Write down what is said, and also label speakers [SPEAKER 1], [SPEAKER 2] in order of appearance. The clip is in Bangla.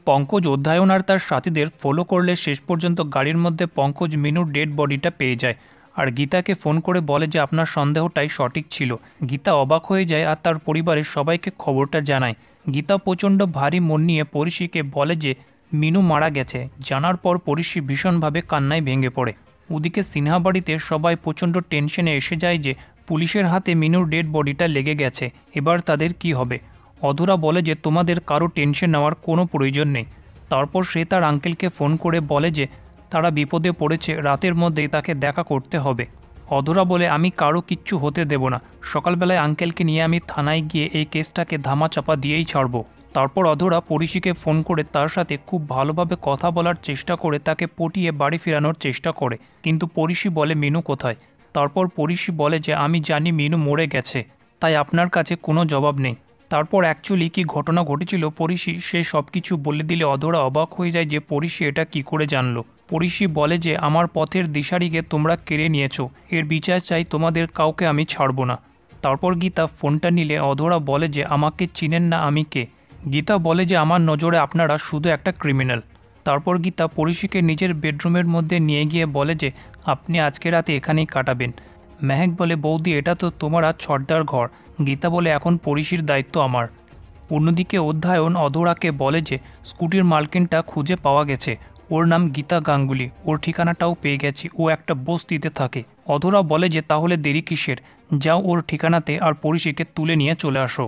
[SPEAKER 1] পঙ্কজ অধ্যায়ন আর তার সাথীদের ফলো করলে শেষ পর্যন্ত গাড়ির মধ্যে পঙ্কজ মিনুর ডেড বডিটা পেয়ে যায় আর গীতাকে ফোন করে বলে যে আপনার সন্দেহটাই সঠিক ছিল। গীতা অবাক হয়ে যায় আর তার পরিবারের সবাইকে খবরটা জানায়। গীতা প্রচণ্ড ভারী মন নিয়ে পরিষীকে বলে যে মিনু মারা গেছে। জানার পর পরিষী ভীষণভাবে কান্নায় ভেঙে পড়ে। ওদিকে সিনহা বাড়িতে সবাই প্রচণ্ড টেনশনে এসে যায় যে পুলিশের হাতে মিনুর ডেড বডিটা লেগে গেছে, এবার তাদের কি হবে। অধরা বলে যে তোমাদের কারো টেনশন নেওয়ার কোনো প্রয়োজন নেই। তারপর সে তার আঙ্কেলকে ফোন করে বলে যে তারা বিপদে পড়েছে, রাতের মধ্যেই তাকে দেখা করতে হবে। অধরা বলে আমি কারো কিচ্ছু হতে দেব না, সকালবেলায় আঙ্কেলকে নিয়ে আমি থানায় গিয়ে এই কেসটাকে ধামাচাপা দিয়েই ছাড়ব। তারপর অধরা পরিষীকে ফোন করে তার সাথে খুব ভালোভাবে কথা বলার চেষ্টা করে তাকে পটিয়ে বাড়ি ফেরানোর চেষ্টা করে, কিন্তু পরিষী বলে মিনু কোথায়। তারপর পরিষী বলে যে আমি জানি মিনু মরে গেছে, তাই আপনার কাছে কোনো জবাব নেই। তারপর অ্যাকচুয়ালি কী ঘটনা ঘটেছিল পরিষী সে সব কিছু বলে দিলে অধরা অবাক হয়ে যায় যে পরিষী এটা কি করে জানলো। পরিষী বলে যে আমার পথের দিশারিকে তোমরা কেড়ে নিয়েছো, এর বিচার চাই, তোমাদের কাউকে আমি ছাড়ব না। তারপর গীতা ফোনটা নিলে অধরা বলে যে আমাকে চিনেন না, আমি কে। গীতা বলে যে আমার নজরে আপনারা শুধু একটা ক্রিমিনাল। তারপর গীতা পরিষীকে নিজের বেডরুমের মধ্যে নিয়ে গিয়ে বলে যে আপনি আজকে রাতে এখানেই কাটাবেন। মেহেক বলে বৌদি এটা তো তোমার আর ছর্দার ঘর। গীতা বলে এখন পরিষীর দায়িত্ব আমার। অন্যদিকে অধ্যায়ন অধরাকে বলে যে স্কুটির মালকিনটা খুঁজে পাওয়া গেছে, ওর নাম গীতা গাঙ্গুলি, ওর ঠিকানাটাও পেয়ে গেছি, ও একটা বস্তিতে থাকে। অধরা বলে যে তাহলে দেরি কিসের, যাও ওর ঠিকানাতে আর পরিষীকে তুলে নিয়ে চলে আসো।